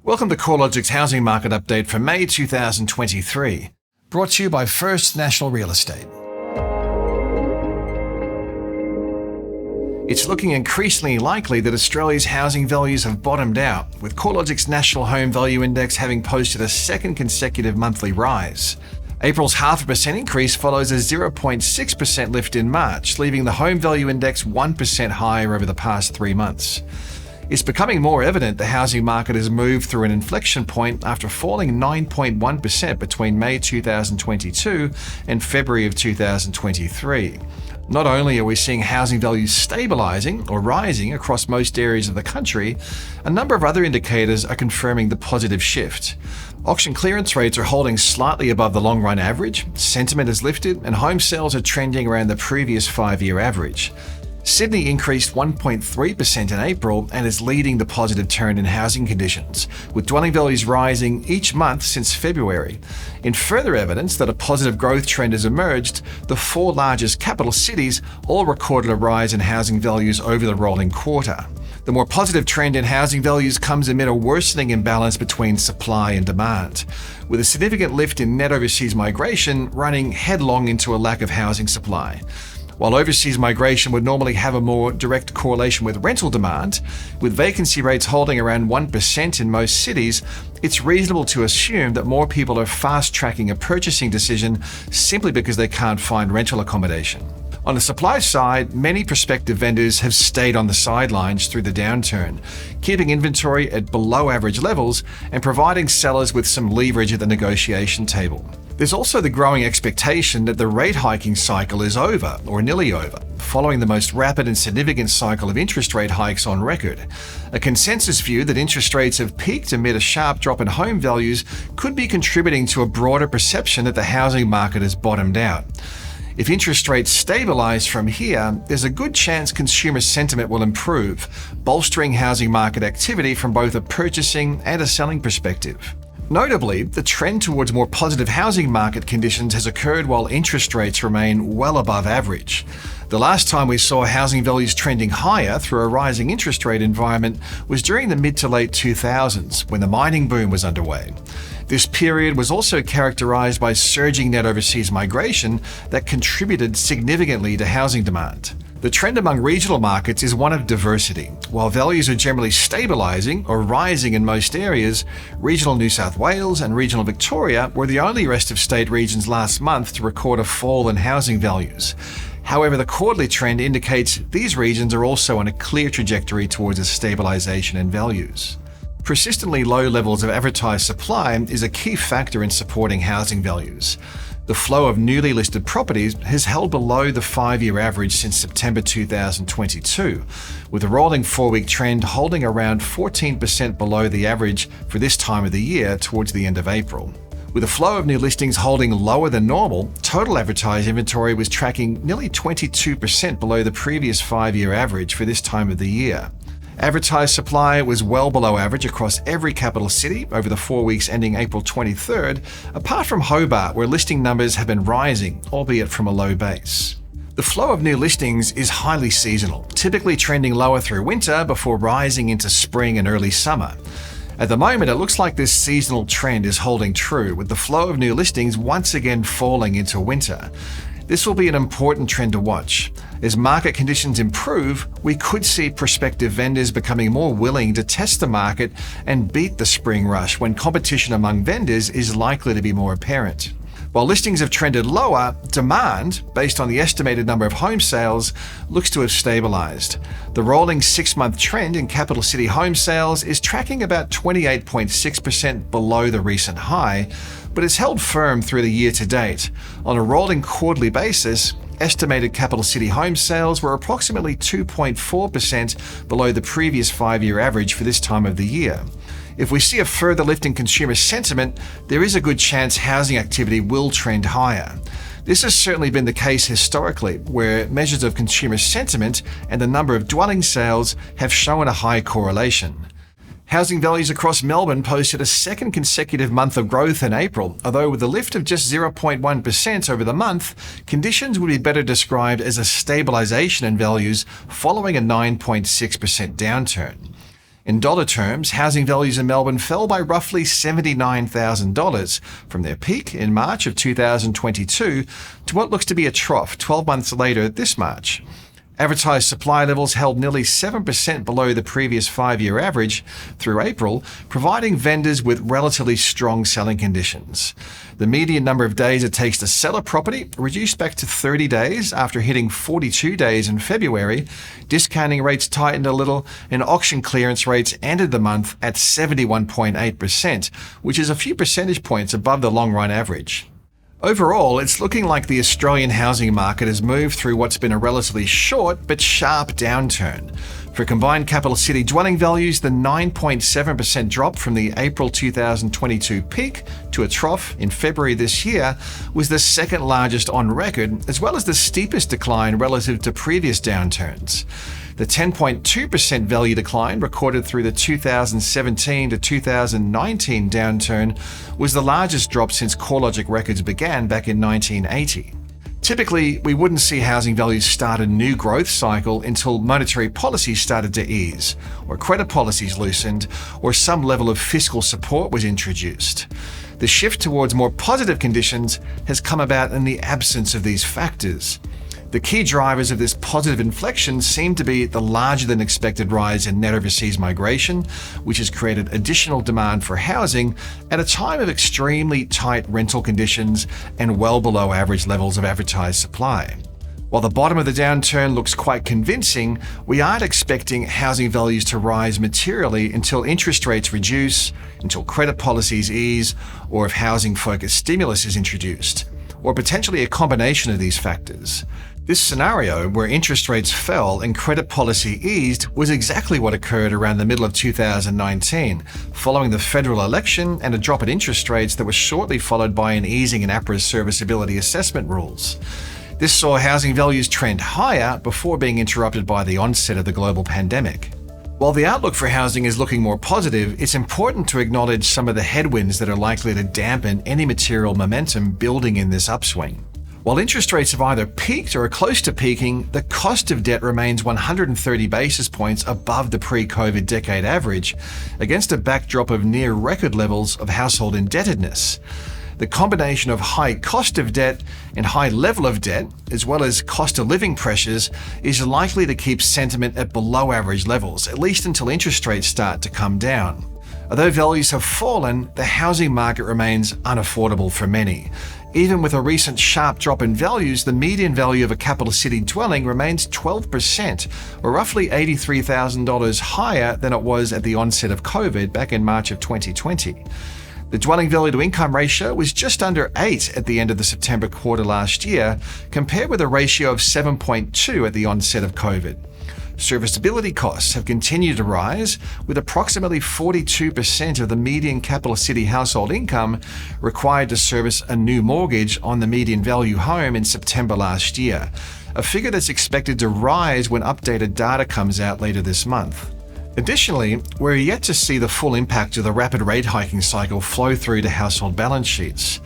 Welcome to CoreLogic's housing market update for May 2023, brought to you by First National Real Estate. It's looking increasingly likely that Australia's housing values have bottomed out, with CoreLogic's National Home Value Index having posted a second consecutive monthly rise. April's 0.5% increase follows a 0.6% lift in March, leaving the Home Value Index 1% higher over the past 3 months. It's becoming more evident the housing market has moved through an inflection point after falling 9.1% between May 2022 and February of 2023. Not only are we seeing housing values stabilising or rising across most areas of the country, a number of other indicators are confirming the positive shift. Auction clearance rates are holding slightly above the long-run average, sentiment has lifted, and home sales are trending around the previous 5-year average. Sydney increased 1.3% in April and is leading the positive turn in housing conditions, with dwelling values rising each month since February. In further evidence that a positive growth trend has emerged, the 4 largest capital cities all recorded a rise in housing values over the rolling quarter. The more positive trend in housing values comes amid a worsening imbalance between supply and demand, with a significant lift in net overseas migration running headlong into a lack of housing supply. While overseas migration would normally have a more direct correlation with rental demand, with vacancy rates holding around 1% in most cities, it's reasonable to assume that more people are fast-tracking a purchasing decision simply because they can't find rental accommodation. On the supply side, many prospective vendors have stayed on the sidelines through the downturn, keeping inventory at below-average levels and providing sellers with some leverage at the negotiation table. There's also the growing expectation that the rate hiking cycle is over, or nearly over, following the most rapid and significant cycle of interest rate hikes on record. A consensus view that interest rates have peaked amid a sharp drop in home values could be contributing to a broader perception that the housing market has bottomed out. If interest rates stabilise from here, there's a good chance consumer sentiment will improve, bolstering housing market activity from both a purchasing and a selling perspective. Notably, the trend towards more positive housing market conditions has occurred while interest rates remain well above average. The last time we saw housing values trending higher through a rising interest rate environment was during the mid to late 2000s, when the mining boom was underway. This period was also characterised by surging net overseas migration that contributed significantly to housing demand. The trend among regional markets is one of diversity. While values are generally stabilising or rising in most areas, regional New South Wales and regional Victoria were the only rest of state regions last month to record a fall in housing values. However, the quarterly trend indicates these regions are also on a clear trajectory towards a stabilisation in values. Persistently low levels of advertised supply is a key factor in supporting housing values. The flow of newly listed properties has held below the 5-year average since September 2022, with the rolling 4-week trend holding around 14% below the average for this time of the year towards the end of April. With the flow of new listings holding lower than normal, total advertised inventory was tracking nearly 22% below the previous 5-year average for this time of the year. Advertised supply was well below average across every capital city over the 4 weeks ending April 23rd, apart from Hobart, where listing numbers have been rising, albeit from a low base. The flow of new listings is highly seasonal, typically trending lower through winter before rising into spring and early summer. At the moment, it looks like this seasonal trend is holding true, with the flow of new listings once again falling into winter. This will be an important trend to watch. As market conditions improve, we could see prospective vendors becoming more willing to test the market and beat the spring rush when competition among vendors is likely to be more apparent. While listings have trended lower, demand, based on the estimated number of home sales, looks to have stabilised. The rolling 6-month trend in capital city home sales is tracking about 28.6% below the recent high, but it's held firm through the year to date. On a rolling quarterly basis, estimated capital city home sales were approximately 2.4% below the previous 5-year average for this time of the year. If we see a further lift in consumer sentiment, there is a good chance housing activity will trend higher. This has certainly been the case historically, where measures of consumer sentiment and the number of dwelling sales have shown a high correlation. Housing values across Melbourne posted a second consecutive month of growth in April, although with a lift of just 0.1% over the month, conditions would be better described as a stabilisation in values following a 9.6% downturn. In dollar terms, housing values in Melbourne fell by roughly $79,000 from their peak in March of 2022 to what looks to be a trough 12 months later this March. Advertised supply levels held nearly 7% below the previous 5-year average through April, providing vendors with relatively strong selling conditions. The median number of days it takes to sell a property reduced back to 30 days after hitting 42 days in February. Discounting rates tightened a little, and auction clearance rates ended the month at 71.8%, which is a few percentage points above the long-run average. Overall, it's looking like the Australian housing market has moved through what's been a relatively short but sharp downturn. For combined capital city dwelling values, the 9.7% drop from the April 2022 peak to a trough in February this year was the second largest on record, as well as the steepest decline relative to previous downturns. The 10.2% value decline recorded through the 2017 to 2019 downturn was the largest drop since CoreLogic records began back in 1980. Typically, we wouldn't see housing values start a new growth cycle until monetary policy started to ease, or credit policies loosened, or some level of fiscal support was introduced. The shift towards more positive conditions has come about in the absence of these factors. The key drivers of this positive inflection seem to be the larger-than-expected rise in net overseas migration, which has created additional demand for housing at a time of extremely tight rental conditions and well below average levels of advertised supply. While the bottom of the downturn looks quite convincing, we aren't expecting housing values to rise materially until interest rates reduce, until credit policies ease, or if housing-focused stimulus is introduced, or potentially a combination of these factors. This scenario, where interest rates fell and credit policy eased, was exactly what occurred around the middle of 2019, following the federal election and a drop in interest rates that was shortly followed by an easing in APRA's serviceability assessment rules. This saw housing values trend higher before being interrupted by the onset of the global pandemic. While the outlook for housing is looking more positive, it's important to acknowledge some of the headwinds that are likely to dampen any material momentum building in this upswing. While interest rates have either peaked or are close to peaking, the cost of debt remains 130 basis points above the pre-COVID decade average, against a backdrop of near record levels of household indebtedness. The combination of high cost of debt and high level of debt, as well as cost of living pressures, is likely to keep sentiment at below average levels, at least until interest rates start to come down. Although values have fallen, the housing market remains unaffordable for many. Even with a recent sharp drop in values, the median value of a capital city dwelling remains 12%, or roughly $83,000 higher than it was at the onset of COVID back in March of 2020. The dwelling value to income ratio was just under 8 at the end of the September quarter last year, compared with a ratio of 7.2 at the onset of COVID. Serviceability costs have continued to rise, with approximately 42% of the median capital city household income required to service a new mortgage on the median value home in September last year, a figure that's expected to rise when updated data comes out later this month. Additionally, we're yet to see the full impact of the rapid rate hiking cycle flow through to household balance sheets.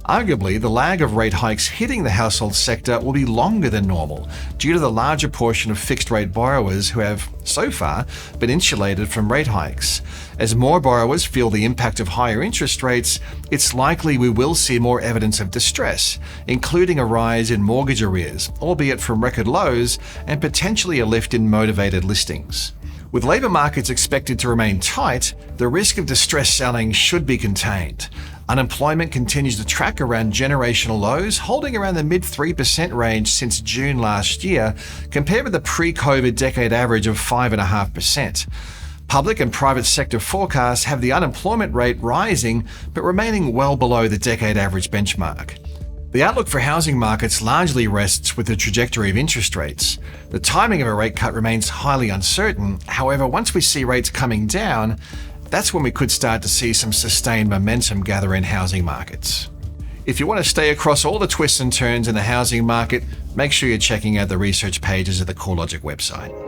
Arguably, the lag of rate hikes hitting the household sector will be longer than normal due to the larger portion of fixed-rate borrowers who have, so far, been insulated from rate hikes. As more borrowers feel the impact of higher interest rates, it's likely we will see more evidence of distress, including a rise in mortgage arrears, albeit from record lows, and potentially a lift in motivated listings. With labour markets expected to remain tight, the risk of distress selling should be contained. Unemployment continues to track around generational lows, holding around the mid-3% range since June last year, compared with the pre-COVID decade average of 5.5%. Public and private sector forecasts have the unemployment rate rising, but remaining well below the decade average benchmark. The outlook for housing markets largely rests with the trajectory of interest rates. The timing of a rate cut remains highly uncertain. However, once we see rates coming down, that's when we could start to see some sustained momentum gather in housing markets. If you want to stay across all the twists and turns in the housing market, make sure you're checking out the research pages of the CoreLogic website.